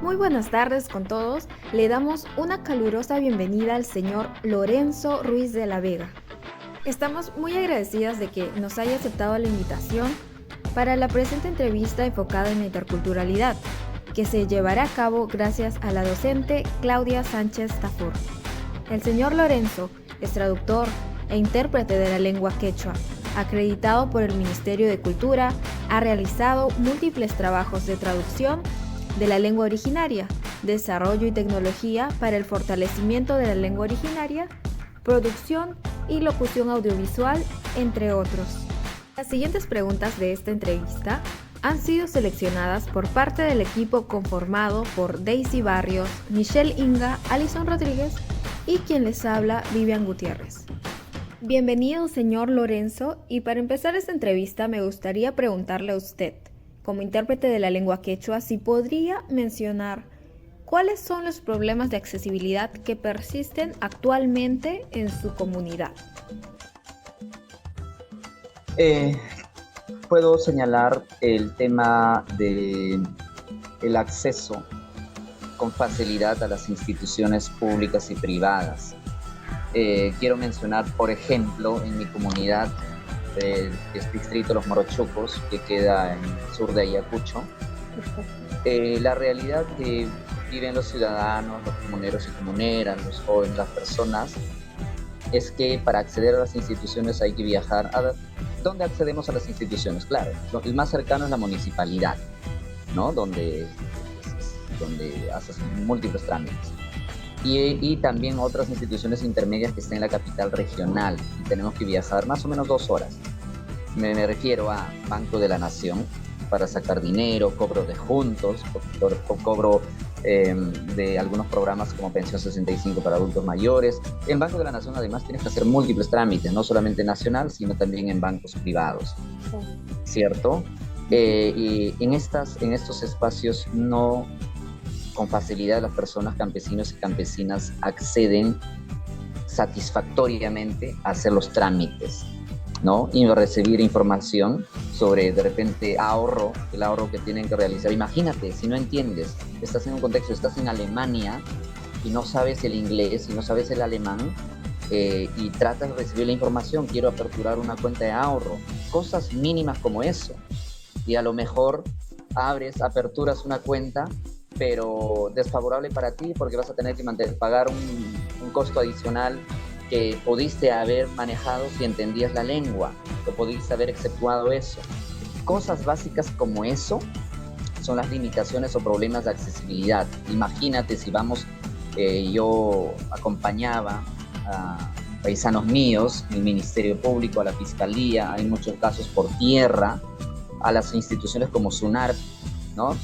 Muy buenas tardes con todos. Le damos una calurosa bienvenida al señor Lorenzo Ruiz de la Vega. Estamos muy agradecidas de que nos haya aceptado la invitación para la presente entrevista enfocada en la interculturalidad, que se llevará a cabo gracias a la docente Claudia Sánchez Tafur. El señor Lorenzo es traductor e intérprete de la lengua quechua, acreditado por el Ministerio de Cultura, ha realizado múltiples trabajos de traducción de la lengua originaria, desarrollo y tecnología para el fortalecimiento de la lengua originaria, producción y locución audiovisual, entre otros. Las siguientes preguntas de esta entrevista han sido seleccionadas por parte del equipo conformado por Daisy Barrios, Michelle Inga, Alison Rodríguez y quien les habla, Vivian Gutiérrez. Bienvenido, señor Lorenzo, y para empezar esta entrevista me gustaría preguntarle a usted, como intérprete de la lengua quechua, si podría mencionar cuáles son los problemas de accesibilidad que persisten actualmente en su comunidad. Puedo señalar el tema del acceso con facilidad a las instituciones públicas y privadas. Quiero mencionar, por ejemplo, en mi comunidad, el distrito de Los Morochucos, que queda en el sur de Ayacucho, la realidad que viven los ciudadanos, los comuneros y comuneras, los jóvenes, las personas, es que para acceder a las instituciones hay que viajar. ¿Dónde accedemos a las instituciones? Claro, el más cercano es la municipalidad, ¿no? Donde haces múltiples trámites. Y también otras instituciones intermedias que están en la capital regional, y tenemos que viajar más o menos 2 horas. Me refiero a Banco de la Nación para sacar dinero, cobro de juntos, cobro de algunos programas como Pensión 65 para adultos mayores. En Banco de la Nación además tienes que hacer múltiples trámites, no solamente nacional, sino también en bancos privados, ¿cierto? Y en estos espacios no con facilidad las personas, campesinos y campesinas, acceden satisfactoriamente a hacer los trámites, ¿no? Y recibir información sobre, de repente, el ahorro que tienen que realizar. Imagínate, si no entiendes, estás en un contexto, estás en Alemania y no sabes el inglés y no sabes el alemán, y tratas de recibir la información, quiero aperturar una cuenta de ahorro, cosas mínimas como eso. Y a lo mejor aperturas una cuenta, pero desfavorable para ti porque vas a tener que pagar un costo adicional que pudiste haber manejado si entendías la lengua, o pudiste haber exceptuado eso. Cosas básicas como eso son las limitaciones o problemas de accesibilidad. Imagínate si yo acompañaba a paisanos míos, el Ministerio Público, a la Fiscalía, hay muchos casos por tierra, a las instituciones como SUNARP, ¿no?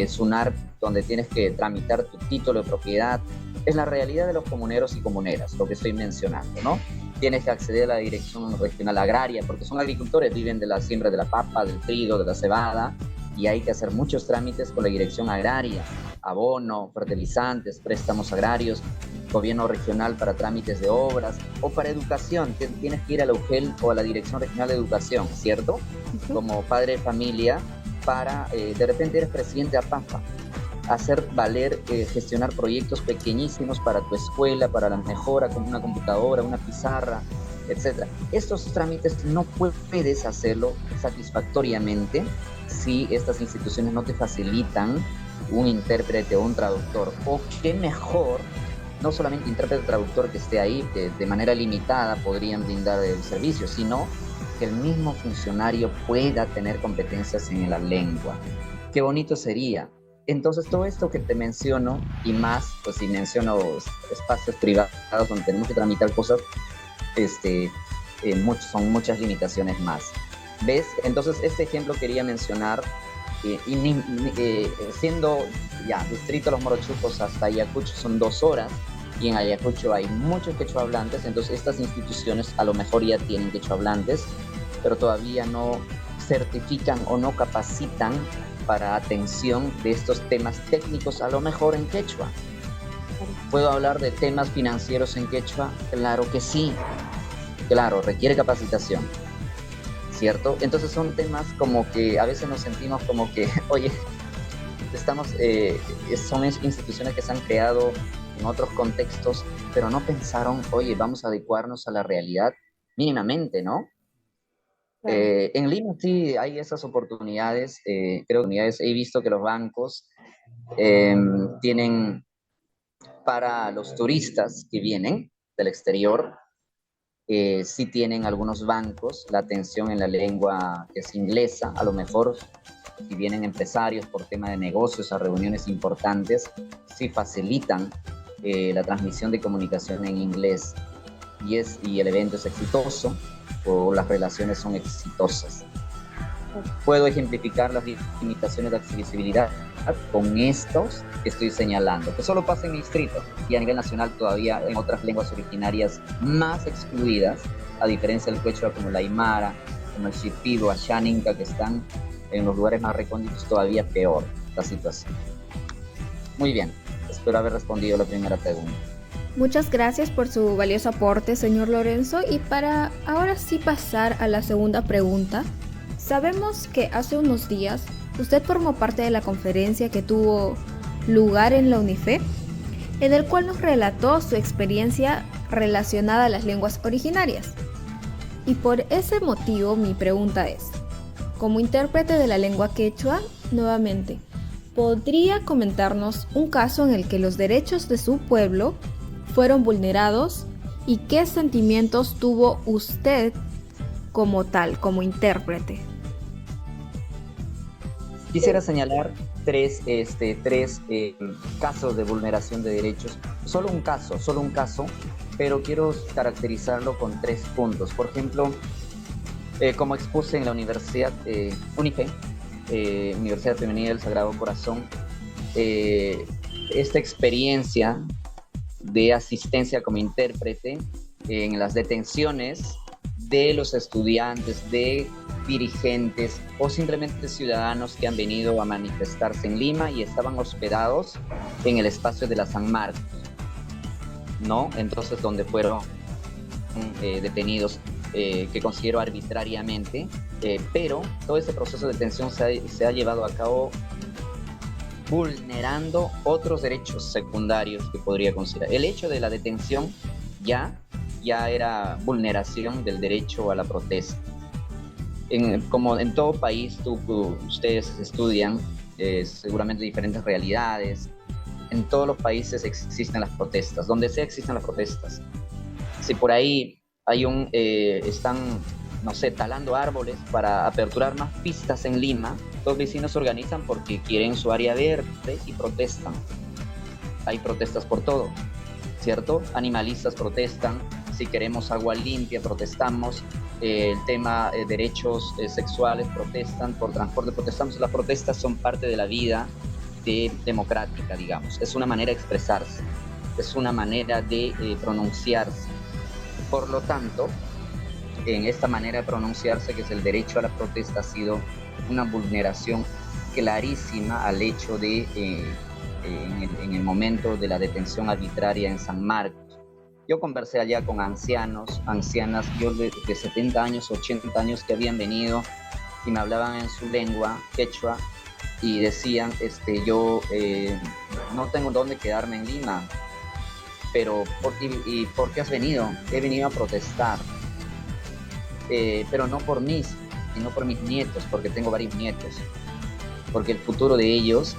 SUNARP, donde tienes que tramitar tu título de propiedad. Es la realidad de los comuneros y comuneras, lo que estoy mencionando, ¿no? Tienes que acceder a la Dirección Regional Agraria, porque son agricultores, viven de la siembra de la papa, del trigo, de la cebada, y hay que hacer muchos trámites con la Dirección Agraria, abono, fertilizantes, préstamos agrarios, gobierno regional para trámites de obras, o para educación, tienes que ir a la UGEL o a la Dirección Regional de Educación, ¿cierto? Como padre de familia, de repente eres presidente de APAFA, hacer valer, gestionar proyectos pequeñísimos para tu escuela, para la mejora, como una computadora, una pizarra, etc. Estos trámites no puedes hacerlo satisfactoriamente si estas instituciones no te facilitan un intérprete o un traductor. O qué mejor, no solamente intérprete o traductor que esté ahí, que de manera limitada podrían brindar el servicio, sino que el mismo funcionario pueda tener competencias en la lengua. Qué bonito sería. Entonces, todo esto que te menciono y más, pues si menciono espacios privados donde tenemos que tramitar cosas, son muchas limitaciones más. ¿Ves? Entonces, este ejemplo quería mencionar, siendo ya distrito Los Morochucos hasta Ayacucho son 2 horas, y en Ayacucho hay muchos quechohablantes, entonces estas instituciones a lo mejor ya tienen quechohablantes, pero todavía no certifican o no capacitan para atención de estos temas técnicos, a lo mejor en quechua. ¿Puedo hablar de temas financieros en quechua? Claro que sí. Claro, requiere capacitación, ¿cierto? Entonces son temas como que a veces nos sentimos como que, oye, son instituciones que se han creado en otros contextos, pero no pensaron, oye, vamos a adecuarnos a la realidad mínimamente, ¿no? Claro. En Lima sí hay esas oportunidades, he visto que los bancos tienen para los turistas que vienen del exterior, sí tienen algunos bancos la atención en la lengua que es inglesa, a lo mejor si vienen empresarios por tema de negocios a reuniones importantes, sí facilitan la transmisión de comunicación en inglés y el evento es exitoso o las relaciones son exitosas. Puedo ejemplificar las limitaciones de accesibilidad con estos que estoy señalando, que solo pasa en mi distrito y a nivel nacional todavía en otras lenguas originarias más excluidas, a diferencia del quechua como la aymara, como el shipibo, ashaninka, que están en los lugares más recónditos, todavía peor la situación. Muy bien, espero haber respondido la primera pregunta. Muchas gracias por su valioso aporte, señor Lorenzo. Y para ahora sí pasar a la segunda pregunta. Sabemos que hace unos días usted formó parte de la conferencia que tuvo lugar en la UNIFE, en el cual nos relató su experiencia relacionada a las lenguas originarias. Y por ese motivo mi pregunta es, como intérprete de la lengua quechua, nuevamente, ¿podría comentarnos un caso en el que los derechos de su pueblo fueron vulnerados y qué sentimientos tuvo usted como tal, como intérprete? Quisiera señalar tres casos de vulneración de derechos. Solo un caso, pero quiero caracterizarlo con 3 puntos. Por ejemplo, como expuse en la Universidad UNIFE, Universidad Femenina del Sagrado Corazón, esta experiencia de asistencia como intérprete en las detenciones de los estudiantes, de dirigentes o simplemente ciudadanos que han venido a manifestarse en Lima y estaban hospedados en el espacio de la San Marcos, ¿no? Entonces, donde fueron detenidos, que considero arbitrariamente, pero todo ese proceso de detención se ha llevado a cabo vulnerando otros derechos secundarios que podría considerar. El hecho de la detención ya era vulneración del derecho a la protesta. Como en todo país, ustedes estudian seguramente diferentes realidades. En todos los países existen las protestas, donde sea existen las protestas. Si por ahí están, no sé, talando árboles para aperturar más pistas en Lima, los vecinos se organizan porque quieren su área verde y protestan. Hay protestas por todo, ¿cierto? Animalistas protestan, si queremos agua limpia protestamos, el tema de derechos sexuales protestan, por transporte protestamos. Las protestas son parte de la vida democrática, digamos. Es una manera de expresarse, es una manera de pronunciarse. Por lo tanto, en esta manera de pronunciarse, que es el derecho a la protesta, ha sido una vulneración clarísima al hecho de, en el momento de la detención arbitraria en San Marcos. Yo conversé allá con ancianas, yo de 70 años, 80 años que habían venido y me hablaban en su lengua, quechua, y decían, yo no tengo dónde quedarme en Lima, pero ¿por qué has venido? He venido a protestar, pero no por mí, sino por mis nietos, porque tengo varios nietos, porque el futuro de ellos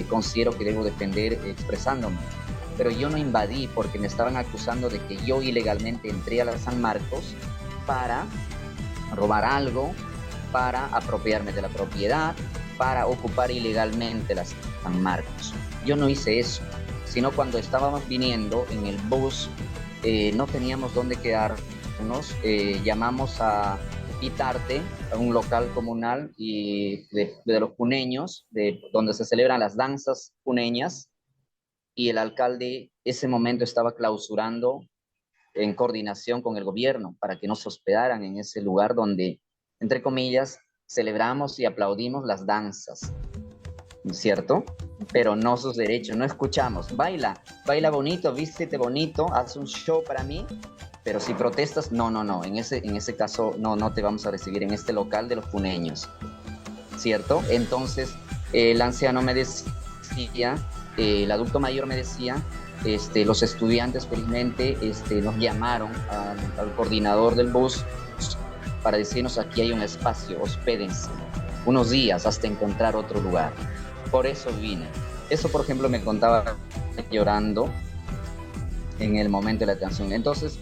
considero que debo defender expresándome. Pero yo no invadí porque me estaban acusando de que yo ilegalmente entré a la San Marcos para robar algo, para apropiarme de la propiedad, para ocupar ilegalmente la San Marcos. Yo no hice eso, sino cuando estábamos viniendo en el bus, no teníamos dónde quedarnos, llamamos a Pitarte, a un local comunal y de los puneños, donde se celebran las danzas puneñas, y el alcalde ese momento estaba clausurando en coordinación con el gobierno para que no se hospedaran en ese lugar donde, entre comillas, celebramos y aplaudimos las danzas, ¿cierto? Pero no sus derechos, no escuchamos. Baila bonito, vístete bonito, haz un show para mí, pero si protestas, no, en ese caso no te vamos a recibir en este local de los puneños, ¿cierto? Entonces, El anciano me decía, el adulto mayor me decía, los estudiantes felizmente nos llamaron al coordinador del bus para decirnos aquí hay un espacio, hospédense unos días hasta encontrar otro lugar. Por eso vine. Eso, por ejemplo, me contaba llorando en el momento de la detención. Entonces,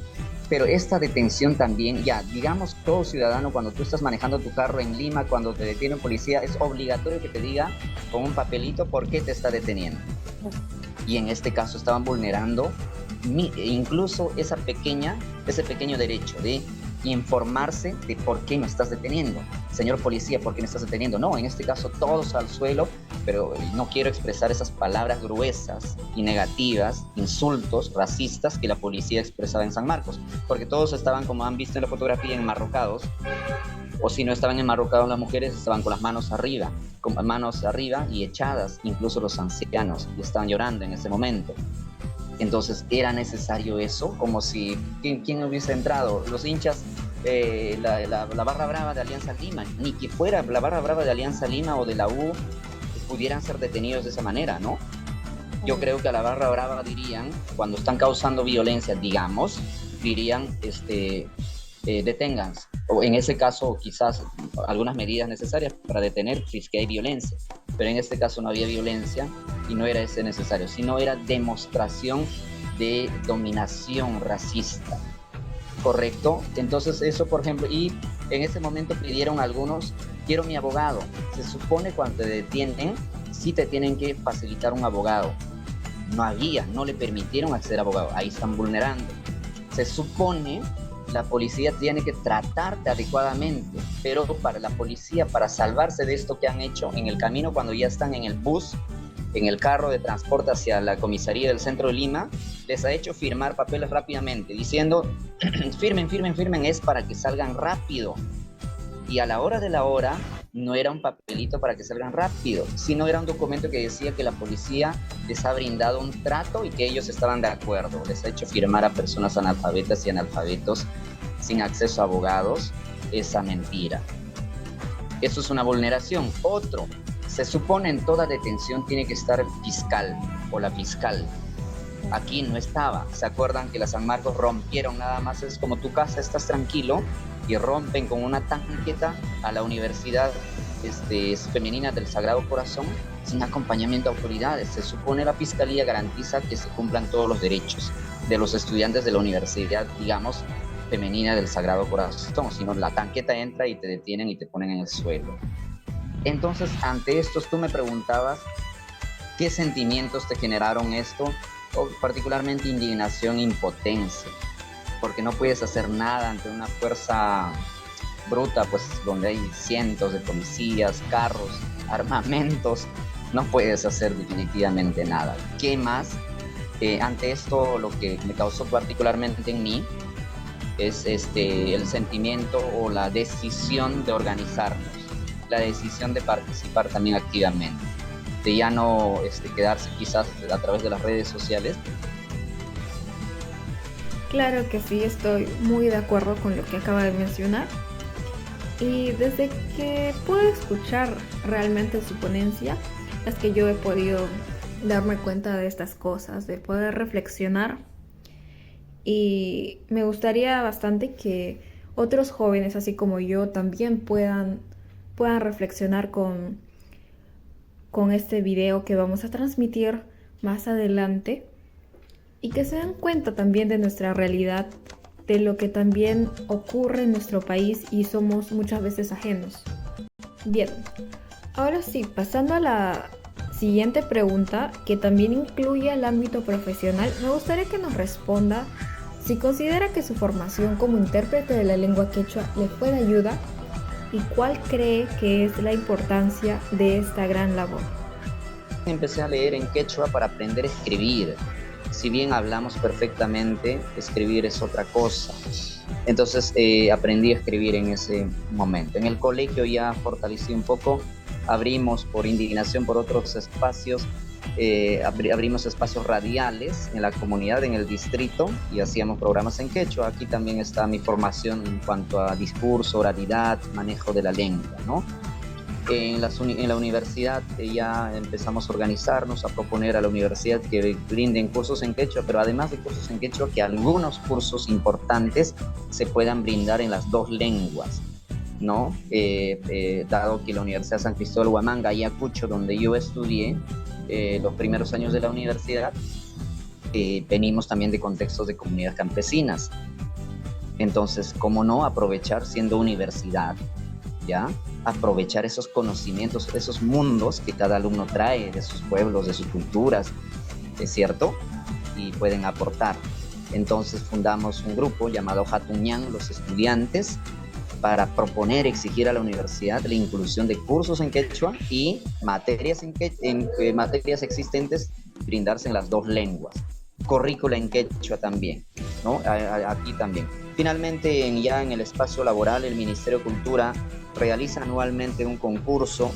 pero esta detención también, ya, digamos, todo ciudadano, cuando tú estás manejando tu carro en Lima, cuando te detiene un policía, es obligatorio que te diga con un papelito por qué te está deteniendo. Y en este caso estaban vulnerando incluso ese pequeño derecho de informarse de por qué me estás deteniendo. Señor policía, ¿por qué me estás deteniendo? No, en este caso todos al suelo, pero no quiero expresar esas palabras gruesas y negativas, insultos, racistas que la policía expresaba en San Marcos, porque todos estaban, como han visto en la fotografía, enmarrocados, o si no estaban enmarrocados las mujeres, estaban con las manos arriba y echadas, incluso los ancianos, y estaban llorando en ese momento. Entonces era necesario eso, como si ¿quién hubiese entrado? Los hinchas, la barra brava de Alianza Lima, ni que fuera la barra brava de Alianza Lima o de la U pudieran ser detenidos de esa manera, ¿no? Yo creo que a la barra brava dirían, cuando están causando violencia, dirían, deténganse, o en ese caso quizás algunas medidas necesarias para detener si es que hay violencia, pero en este caso no había violencia y no era ese necesario, sino era demostración de dominación racista, ¿correcto? Entonces eso, por ejemplo, y en ese momento pidieron algunos, quiero mi abogado. Se supone cuando te detienen, sí te tienen que facilitar un abogado. No le permitieron acceder a abogado, ahí están vulnerando. Se supone la policía tiene que tratarte adecuadamente, pero para la policía, para salvarse de esto que han hecho en el camino, cuando ya están en el bus, en el carro de transporte hacia la comisaría del centro de Lima, les ha hecho firmar papeles rápidamente, diciendo, firmen, es para que salgan rápido. Y a la hora de la hora, no era un papelito para que salgan rápido, sino era un documento que decía que la policía les ha brindado un trato y que ellos estaban de acuerdo. Les ha hecho firmar a personas analfabetas y analfabetos sin acceso a abogados esa mentira. Eso es una vulneración. Otro, se supone en toda detención tiene que estar el fiscal o la fiscal. Aquí no estaba. ¿Se acuerdan que la San Marcos rompieron nada más? Es como tu casa, estás tranquilo, y rompen con una tanqueta a la Universidad Femenina del Sagrado Corazón sin acompañamiento de autoridades. Se supone la Fiscalía garantiza que se cumplan todos los derechos de los estudiantes de la Universidad, digamos, Femenina del Sagrado Corazón, sino la tanqueta entra y te detienen y te ponen en el suelo. Entonces, ante estos, tú me preguntabas qué sentimientos te generaron esto, o particularmente indignación, impotencia, porque no puedes hacer nada ante una fuerza bruta, pues donde hay cientos de policías, carros, armamentos, no puedes hacer definitivamente nada. ¿Qué más? Ante esto, lo que me causó particularmente en mí es el sentimiento o la decisión de organizarnos, la decisión de participar también activamente, de ya no quedarse quizás a través de las redes sociales. Claro que sí, estoy muy de acuerdo con lo que acaba de mencionar. Y desde que pude escuchar realmente su ponencia, es que yo he podido darme cuenta de estas cosas, de poder reflexionar. Y me gustaría bastante que otros jóvenes, así como yo, también puedan reflexionar con este video que vamos a transmitir más adelante. Y que se den cuenta también de nuestra realidad, de lo que también ocurre en nuestro país y somos muchas veces ajenos. Bien, ahora sí, pasando a la siguiente pregunta, que también incluye el ámbito profesional, me gustaría que nos responda si considera que su formación como intérprete de la lengua quechua le fue de ayuda y cuál cree que es la importancia de esta gran labor. Empecé a leer en quechua para aprender a escribir. Si bien hablamos perfectamente, escribir es otra cosa. Entonces aprendí a escribir en ese momento. En el colegio ya fortalecí un poco, abrimos por indignación por otros espacios, abrimos espacios radiales en la comunidad, en el distrito, y hacíamos programas en quechua. Aquí también está mi formación en cuanto a discurso, oralidad, manejo de la lengua, ¿no? En la universidad ya empezamos a organizarnos, a proponer a la universidad que brinden cursos en quechua, pero además de cursos en quechua, que algunos cursos importantes se puedan brindar en las dos lenguas, ¿no? Dado que la Universidad San Cristóbal Huamanga, Ayacucho, donde yo estudié los primeros años de la universidad, venimos también de contextos de comunidades campesinas. Entonces, ¿cómo no aprovechar siendo universidad? ¿Ya? Aprovechar esos conocimientos, esos mundos que cada alumno trae de sus pueblos, de sus culturas, ¿es cierto? Y pueden aportar. Entonces fundamos un grupo llamado Hatuñán, los estudiantes, para proponer, exigir a la universidad la inclusión de cursos en quechua y materias, materias existentes brindarse en las dos lenguas. Currícula en quechua también, ¿no? Aquí también. Finalmente, ya en el espacio laboral, el Ministerio de Cultura realiza anualmente un concurso,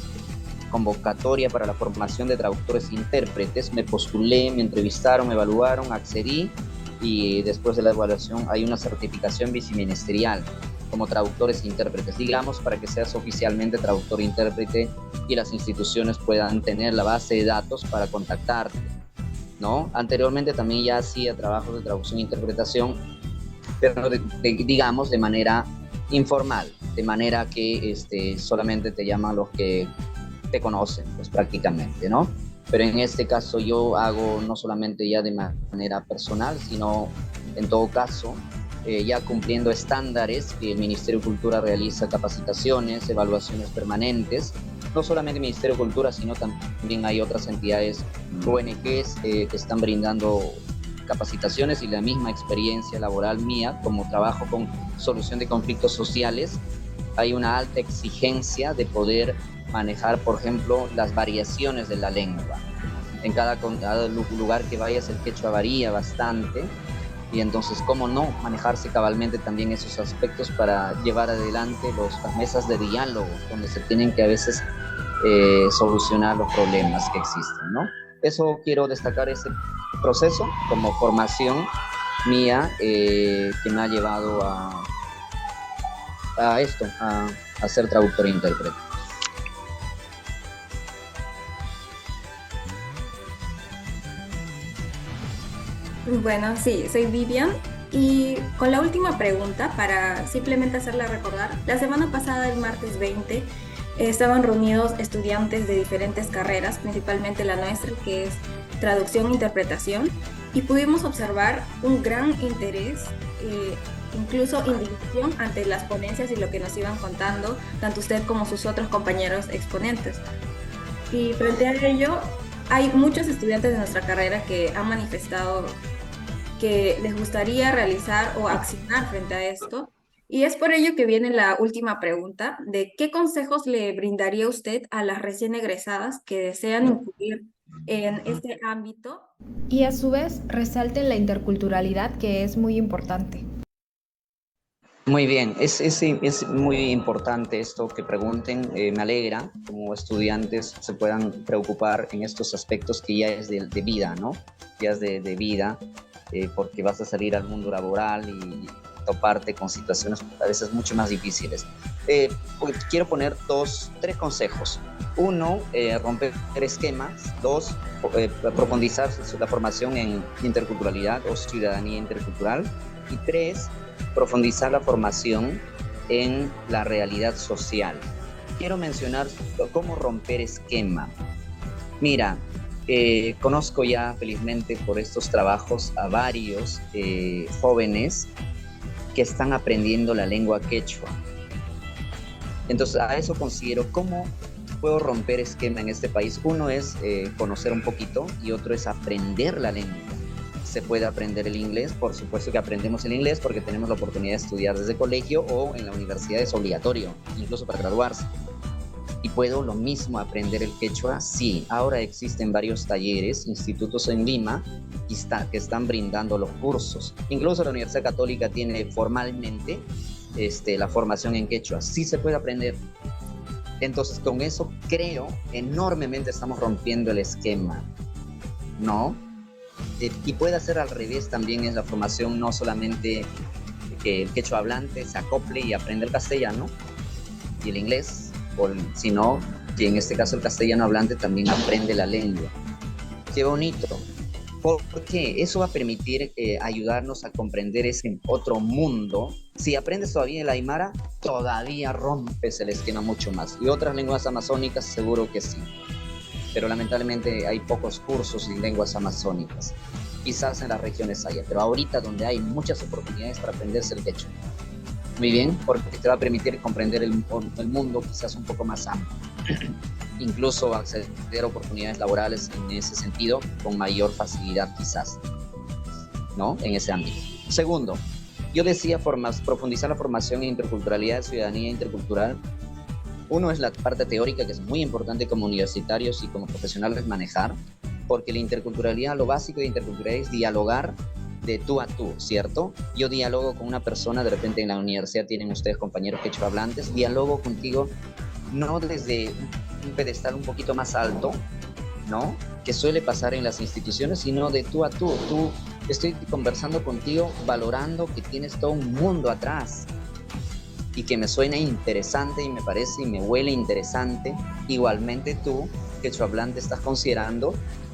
convocatoria para la formación de traductores e intérpretes. Me postulé, me entrevistaron, me evaluaron, accedí, y después de la evaluación hay una certificación viceministerial como traductores e intérpretes, digamos, para que seas oficialmente traductor e intérprete y las instituciones puedan tener la base de datos para contactarte, ¿no? Anteriormente también ya hacía trabajos de traducción e interpretación, pero digamos de manera informal, de manera que solamente te llaman los que te conocen, pues prácticamente, ¿no? Pero en este caso yo hago no solamente ya de manera personal, sino en todo caso ya cumpliendo estándares que el Ministerio de Cultura realiza, capacitaciones, evaluaciones permanentes. No solamente el Ministerio de Cultura, sino también hay otras entidades, ONGs, que están brindando capacitaciones, y la misma experiencia laboral mía, como trabajo con solución de conflictos sociales, hay una alta exigencia de poder manejar, por ejemplo, las variaciones de la lengua. En cada lugar que vayas el quechua varía bastante, y entonces, ¿cómo no manejarse cabalmente también esos aspectos para llevar adelante las mesas de diálogo, donde se tienen que a veces solucionar los problemas que existen, ¿no? Eso quiero destacar, ese proceso como formación mía que me ha llevado a esto, a ser traductor e intérprete. Bueno, sí, soy Vivian y con la última pregunta para simplemente hacerla recordar, la semana pasada, el martes 20, estaban reunidos estudiantes de diferentes carreras, principalmente la nuestra, que es traducción e interpretación, y pudimos observar un gran interés, incluso indignación ante las ponencias y lo que nos iban contando, tanto usted como sus otros compañeros exponentes. Y frente a ello, hay muchos estudiantes de nuestra carrera que han manifestado que les gustaría realizar o accionar frente a esto. Y es por ello que viene la última pregunta de qué consejos le brindaría usted a las recién egresadas que desean incluir en este ámbito. Y a su vez resalten la interculturalidad, que es muy importante. Muy bien, es muy importante esto que pregunten. Me alegra como estudiantes se puedan preocupar en estos aspectos que ya es de vida, ¿no? Ya es de vida, porque vas a salir al mundo laboral y toparte con situaciones a veces mucho más difíciles. Quiero poner tres consejos. Uno, romper esquemas. Dos, profundizar la formación en interculturalidad o ciudadanía intercultural. Y tres, profundizar la formación en la realidad social. Quiero mencionar cómo romper esquema. Mira, conozco ya felizmente por estos trabajos a varios jóvenes que están aprendiendo la lengua quechua. Entonces, a eso considero cómo puedo romper esquema en este país. Uno es conocer un poquito y otro es aprender la lengua. Se puede aprender el inglés, por supuesto que aprendemos el inglés porque tenemos la oportunidad de estudiar desde colegio o en la universidad es obligatorio, incluso para graduarse. ¿Y puedo lo mismo aprender el quechua? Sí, ahora existen varios talleres, institutos en Lima que están brindando los cursos. Incluso la Universidad Católica tiene formalmente la formación en quechua. Sí se puede aprender. Entonces, con eso creo enormemente estamos rompiendo el esquema, ¿no? Y puede ser al revés también, es la formación no solamente que el quechua hablante se acople y aprenda el castellano y el inglés, sino que en este caso el castellano hablante también aprende la lengua. Qué bonito, porque eso va a permitir ayudarnos a comprender ese otro mundo. Si aprendes todavía el aymara, todavía rompes el esquema mucho más. Y otras lenguas amazónicas seguro que sí, pero lamentablemente hay pocos cursos en lenguas amazónicas. Quizás en las regiones haya, pero ahorita donde hay muchas oportunidades para aprenderse el quechua. Muy bien, porque te va a permitir comprender el mundo quizás un poco más amplio. Incluso acceder a oportunidades laborales en ese sentido con mayor facilidad quizás, ¿no? En ese ámbito. Segundo, yo decía profundizar la formación en interculturalidad, ciudadanía intercultural. Uno es la parte teórica, que es muy importante como universitarios y como profesionales manejar, porque la interculturalidad, lo básico de interculturalidad es dialogar de tú a tú, ¿cierto? Yo dialogo con una persona, de repente en la universidad tienen ustedes compañeros quechua hablantes, dialogo contigo no desde un pedestal un poquito más alto, ¿no? Que suele pasar en las instituciones, sino de tú a tú. Estoy conversando contigo valorando que tienes todo un mundo atrás y que me suena interesante y me parece y me huele interesante. Igualmente tú, quechua hablante, estás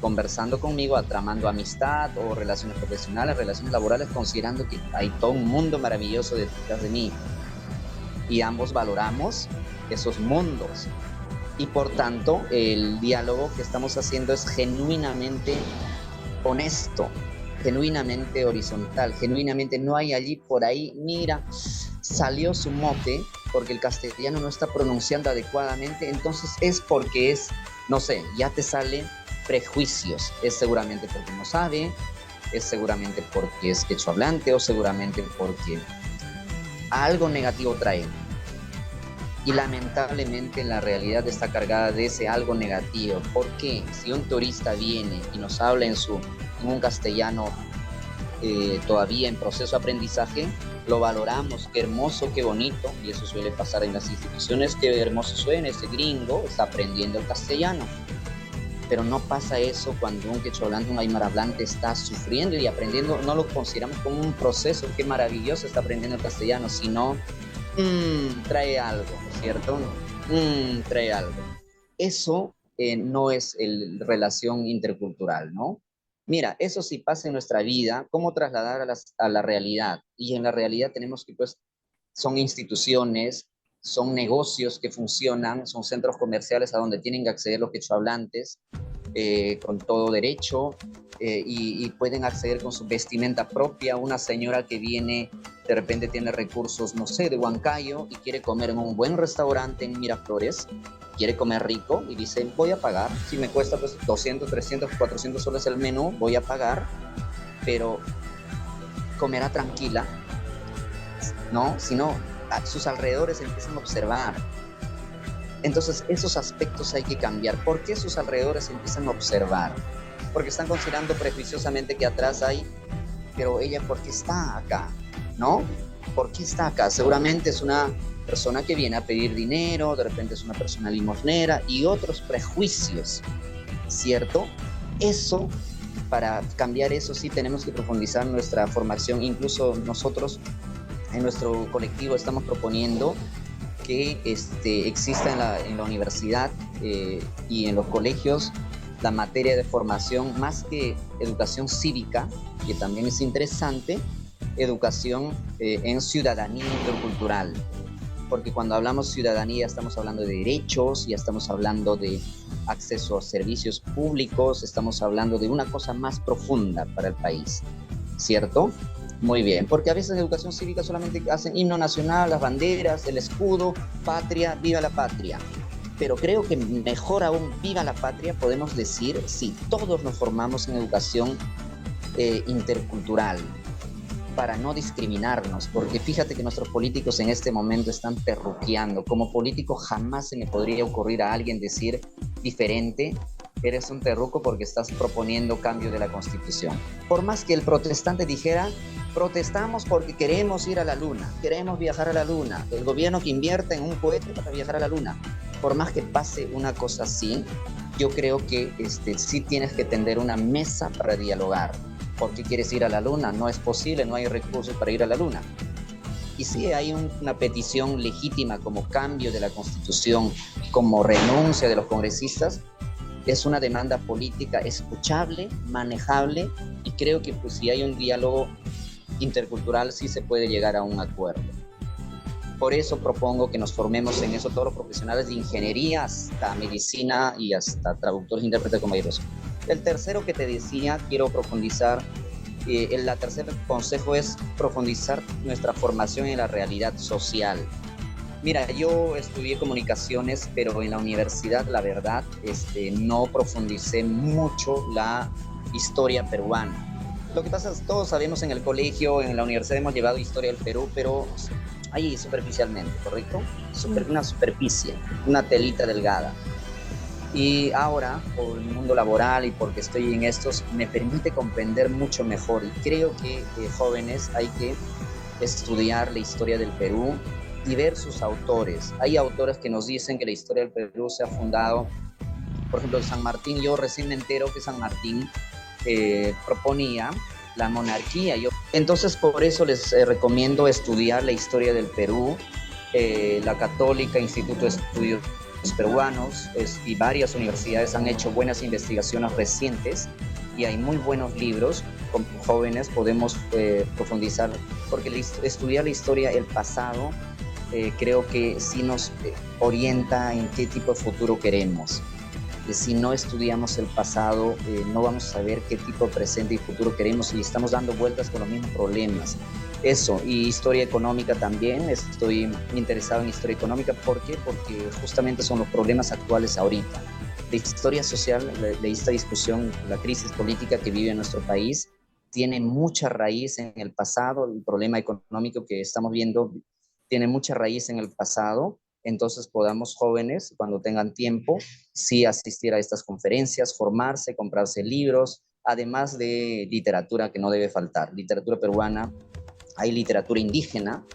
conversando conmigo, tramando amistad o relaciones profesionales, relaciones laborales, considerando que hay todo un mundo maravilloso detrás de mí. Y ambos valoramos esos mundos. Y por tanto, el diálogo que estamos haciendo es genuinamente honesto, genuinamente horizontal, genuinamente no hay allí por ahí, mira, salió su mote porque el castellano no está pronunciando adecuadamente, entonces es porque es, no sé, ya te salen prejuicios, es seguramente porque no sabe, es seguramente porque es quechua hablante o seguramente porque algo negativo trae. Y lamentablemente la realidad está cargada de ese algo negativo. ¿Por qué? Si un turista viene y nos habla en un castellano todavía en proceso de aprendizaje, lo valoramos, qué hermoso, qué bonito, y eso suele pasar en las instituciones, qué hermoso suena, ese gringo está aprendiendo el castellano. Pero no pasa eso cuando un quechua hablante, un aymara hablante está sufriendo y aprendiendo, no lo consideramos como un proceso, qué maravilloso está aprendiendo el castellano, sino trae algo, ¿cierto? Trae algo. Eso no es relación intercultural, ¿no? Mira, eso sí pasa en nuestra vida, ¿cómo trasladar a la realidad? Y en la realidad tenemos que, pues, son instituciones, son negocios que funcionan, son centros comerciales a donde tienen que acceder los quechuahablantes con todo derecho y pueden acceder con su vestimenta propia. Una señora que viene, de repente tiene recursos, no sé, de Huancayo y quiere comer en un buen restaurante en Miraflores, quiere comer rico y dice, voy a pagar, si me cuesta pues 200, 300, 400 soles el menú, voy a pagar, pero comerá tranquila, ¿no? Si no, a sus alrededores empiezan a observar. Entonces, esos aspectos hay que cambiar. ¿Por qué sus alrededores empiezan a observar? Porque están considerando prejuiciosamente que atrás hay, pero ella, ¿por qué está acá? ¿No? ¿Por qué está acá? Seguramente es una persona que viene a pedir dinero, de repente es una persona limosnera y otros prejuicios, ¿cierto? Eso, para cambiar eso sí tenemos que profundizar nuestra formación. Incluso nosotros en nuestro colectivo estamos proponiendo que exista en la universidad y en los colegios la materia de formación, más que educación cívica, que también es interesante, educación en ciudadanía intercultural. Porque cuando hablamos ciudadanía estamos hablando de derechos, ya estamos hablando de acceso a servicios públicos, estamos hablando de una cosa más profunda para el país, ¿cierto? Muy bien, porque a veces en educación cívica solamente hacen himno nacional, las banderas, el escudo, patria, viva la patria. Pero creo que mejor aún, viva la patria, podemos decir si todos nos formamos en educación intercultural, para no discriminarnos, porque fíjate que nuestros políticos en este momento están perruqueando. Como político jamás se me podría ocurrir a alguien decir diferente, eres un terruco porque estás proponiendo cambio de la Constitución. Por más que el protestante dijera, protestamos porque queremos ir a la luna, queremos viajar a la luna, el gobierno que invierta en un cohete para viajar a la luna. Por más que pase una cosa así, yo creo que sí tienes que tender una mesa para dialogar. ¿Por qué quieres ir a la luna? No es posible, no hay recursos para ir a la luna. Y sí, hay una petición legítima como cambio de la Constitución, como renuncia de los congresistas. Es una demanda política escuchable, manejable, y creo que pues, si hay un diálogo intercultural sí se puede llegar a un acuerdo. Por eso propongo que nos formemos en eso todos los profesionales de ingeniería hasta medicina y hasta traductores, intérpretes como ellos. El tercero que te decía, quiero profundizar, el tercer consejo es profundizar nuestra formación en la realidad social. Mira, yo estudié comunicaciones, pero en la universidad, la verdad, no profundicé mucho la historia peruana. Lo que pasa es que todos sabemos en el colegio, en la universidad hemos llevado historia del Perú, pero ahí superficialmente, ¿correcto? Una superficie, una telita delgada. Y ahora, por el mundo laboral y porque estoy en estos, me permite comprender mucho mejor. Y creo que jóvenes hay que estudiar la historia del Perú y ver sus autores. Hay autores que nos dicen que la historia del Perú se ha fundado, por ejemplo, San Martín. Yo recién me entero que San Martín proponía la monarquía. Entonces, por eso les recomiendo estudiar la historia del Perú. La Católica, Instituto de Estudios Peruanos y varias universidades han hecho buenas investigaciones recientes y hay muy buenos libros. Como jóvenes podemos profundizar, porque estudiar la historia, el pasado, creo que sí nos orienta en qué tipo de futuro queremos. Si no estudiamos el pasado, no vamos a saber qué tipo de presente y futuro queremos y estamos dando vueltas con los mismos problemas. Eso, y historia económica también, estoy interesado en historia económica. ¿Por qué? Porque justamente son los problemas actuales ahorita. La historia social, de esta discusión, la crisis política que vive nuestro país, tiene mucha raíz en el pasado. El problema económico que estamos viendo tiene mucha raíz en el pasado. Entonces podamos jóvenes, cuando tengan tiempo, sí asistir a estas conferencias, formarse, comprarse libros, además de literatura que no debe faltar. Literatura peruana, hay literatura indígena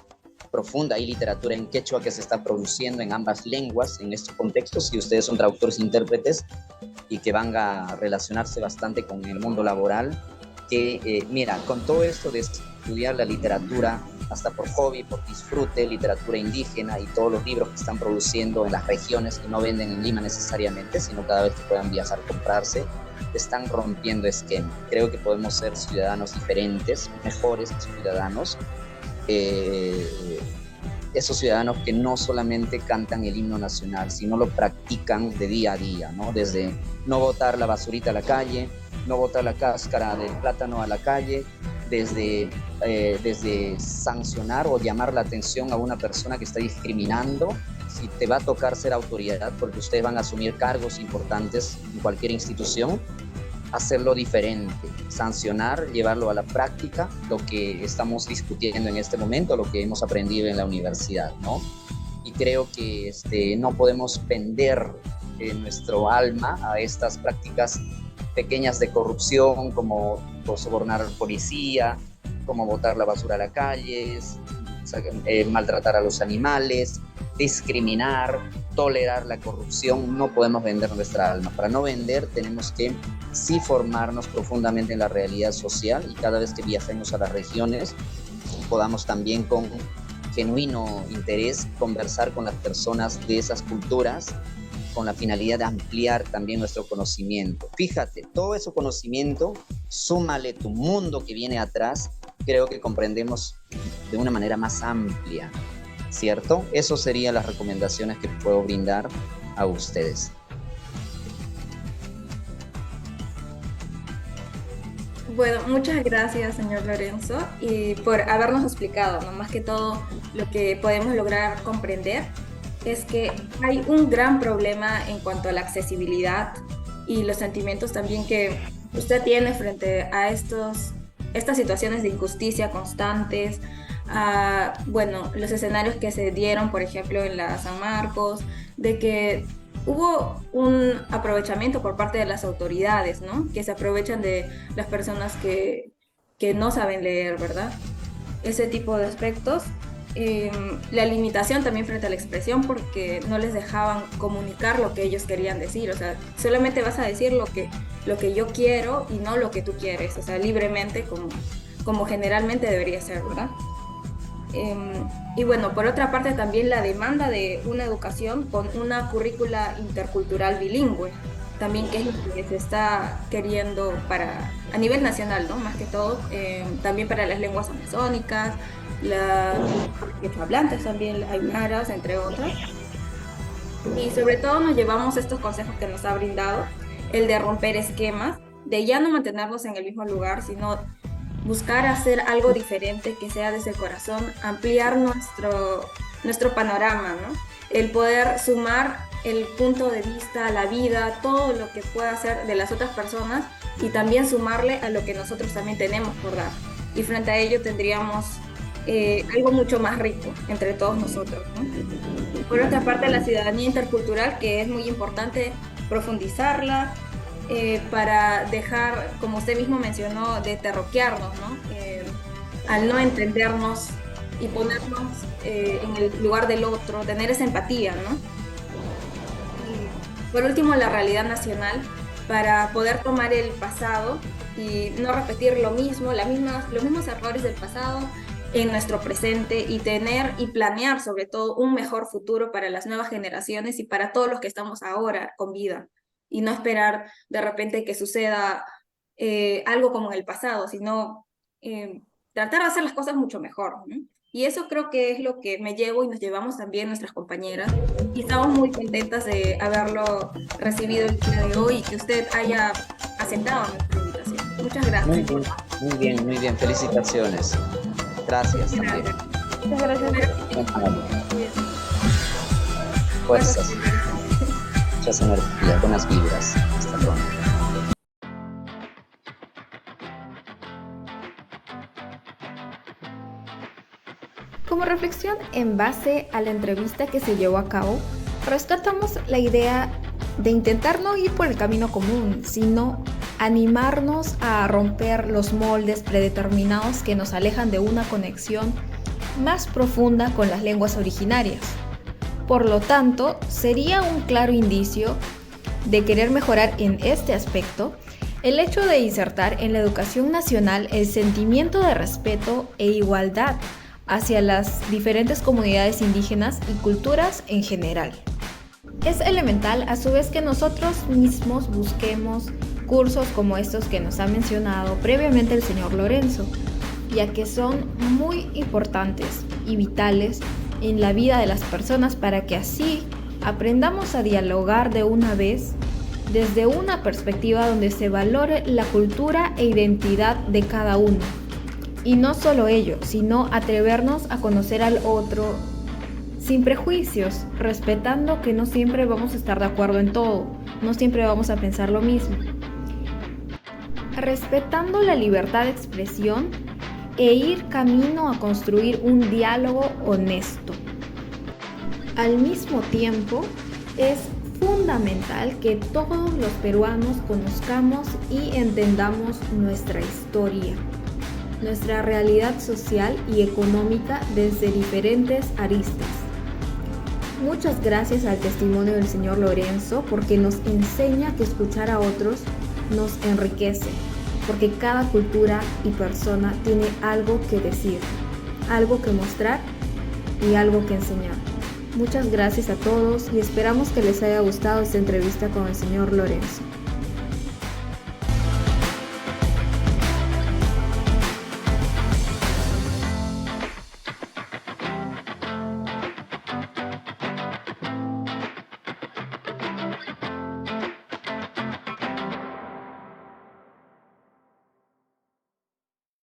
profunda, hay literatura en quechua que se está produciendo en ambas lenguas en estos contextos, y ustedes son traductores e intérpretes y que van a relacionarse bastante con el mundo laboral, que mira, con todo esto de estudiar la literatura, hasta por hobby, por disfrute, literatura indígena y todos los libros que están produciendo en las regiones que no venden en Lima necesariamente, sino cada vez que puedan viajar a comprarse, están rompiendo esquema. Creo que podemos ser ciudadanos diferentes, mejores ciudadanos, esos ciudadanos que no solamente cantan el himno nacional, sino lo practican de día a día, ¿no? Desde no botar la basurita a la calle, no botar la cáscara del plátano a la calle, desde sancionar o llamar la atención a una persona que está discriminando. Si te va a tocar ser autoridad, porque ustedes van a asumir cargos importantes en cualquier institución, hacerlo diferente, sancionar, llevarlo a la práctica, lo que estamos discutiendo en este momento, lo que hemos aprendido en la universidad, ¿no? Y creo que no podemos pender nuestro alma a estas prácticas pequeñas de corrupción, como sobornar al policía, como botar la basura a la calle, maltratar a los animales, discriminar, tolerar la corrupción. No podemos vender nuestra alma. Para no vender tenemos que sí formarnos profundamente en la realidad social, y cada vez que viajemos a las regiones podamos también con genuino interés conversar con las personas de esas culturas, con la finalidad de ampliar también nuestro conocimiento. Fíjate, todo ese conocimiento, súmale tu mundo que viene atrás, creo que comprendemos de una manera más amplia, ¿cierto? Eso serían las recomendaciones que puedo brindar a ustedes. Bueno, muchas gracias, señor Lorenzo, y por habernos explicado, ¿no? Más que todo, lo que podemos lograr comprender es que hay un gran problema en cuanto a la accesibilidad y los sentimientos también que usted tiene frente a estas situaciones de injusticia constantes, bueno, los escenarios que se dieron, por ejemplo, en la San Marcos, de que hubo un aprovechamiento por parte de las autoridades, ¿no? Que se aprovechan de las personas que no saben leer, ¿verdad? Ese tipo de aspectos. La limitación también frente a la expresión, porque no les dejaban comunicar lo que ellos querían decir. O sea, solamente vas a decir lo que yo quiero y no lo que tú quieres. O sea, libremente, como generalmente debería ser, ¿verdad? Y bueno, por otra parte también la demanda de una educación con una currícula intercultural bilingüe, también que es lo que se está queriendo a nivel nacional, ¿no? Más que todo, también para las lenguas amazónicas, las hablantes también, aymaras, entre otras. Y sobre todo nos llevamos estos consejos que nos ha brindado, el de romper esquemas, de ya no mantenernos en el mismo lugar, sino buscar hacer algo diferente que sea desde el corazón, ampliar nuestro panorama, ¿no? El poder sumar el punto de vista, la vida, todo lo que pueda hacer de las otras personas y también sumarle a lo que nosotros también tenemos por dar. Y frente a ello tendríamos algo mucho más rico entre todos nosotros, ¿no? Por otra parte, la ciudadanía intercultural, que es muy importante profundizarla, para dejar, como usted mismo mencionó, de terroquearnos, ¿no? Al no entendernos y ponernos en el lugar del otro, tener esa empatía, ¿no? Y por último, la realidad nacional, para poder tomar el pasado y no repetir lo mismo, los mismos errores del pasado en nuestro presente y tener y planear sobre todo un mejor futuro para las nuevas generaciones y para todos los que estamos ahora con vida. Y no esperar de repente que suceda algo como en el pasado, sino tratar de hacer las cosas mucho mejor, ¿no? Y eso creo que es lo que me llevo y nos llevamos también nuestras compañeras. Y estamos muy contentas de haberlo recibido el día de hoy y que usted haya aceptado nuestra invitación. Muchas gracias. Muy bien, muy bien, muy bien. Felicitaciones. Gracias también. Muchas gracias. Fuerzas. Muchas energías, buenas vibras. Hasta pronto. Como reflexión en base a la entrevista que se llevó a cabo, rescatamos la idea de intentar no ir por el camino común, sino animarnos a romper los moldes predeterminados que nos alejan de una conexión más profunda con las lenguas originarias. Por lo tanto, sería un claro indicio de querer mejorar en este aspecto el hecho de insertar en la educación nacional el sentimiento de respeto e igualdad hacia las diferentes comunidades indígenas y culturas en general. Es elemental a su vez que nosotros mismos busquemos cursos como estos que nos ha mencionado previamente el señor Lorenzo, ya que son muy importantes y vitales en la vida de las personas para que así aprendamos a dialogar de una vez desde una perspectiva donde se valore la cultura e identidad de cada uno. Y no solo ello, sino atrevernos a conocer al otro sin prejuicios, respetando que no siempre vamos a estar de acuerdo en todo, no siempre vamos a pensar lo mismo. Respetando la libertad de expresión e ir camino a construir un diálogo honesto. Al mismo tiempo, es fundamental que todos los peruanos conozcamos y entendamos nuestra historia, nuestra realidad social y económica desde diferentes aristas. Muchas gracias al testimonio del señor Lorenzo porque nos enseña que escuchar a otros nos enriquece, porque cada cultura y persona tiene algo que decir, algo que mostrar y algo que enseñar. Muchas gracias a todos y esperamos que les haya gustado esta entrevista con el señor Lorenzo.